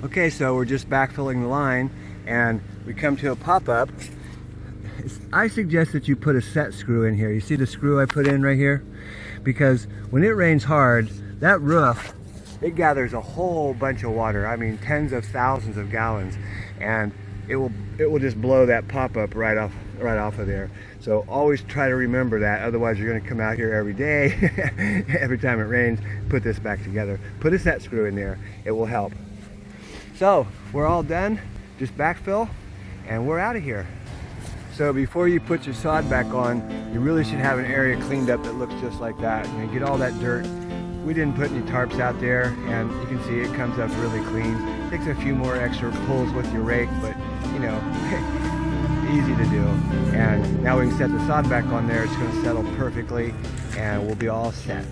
Okay, so we're just backfilling the line and we come to a pop-up. I suggest that you put a set screw in here. You see the screw I put in right here? Because when it rains hard, that roof, it gathers a whole bunch of water. I mean, tens of thousands of gallons, and it will just blow that pop-up right off of there. So always try to remember that. Otherwise, you're going to come out here every day, every time it rains, put this back together. Put a set screw in there. It will help. So we're all done. Just backfill, and we're out of here. So before you put your sod back on, you really should have an area cleaned up that looks just like that. You know, get all that dirt. We didn't put any tarps out there, and you can see it comes up really clean. Takes a few more extra pulls with your rake, but you know, easy to do. And now we can set the sod back on there. It's going to settle perfectly, and we'll be all set.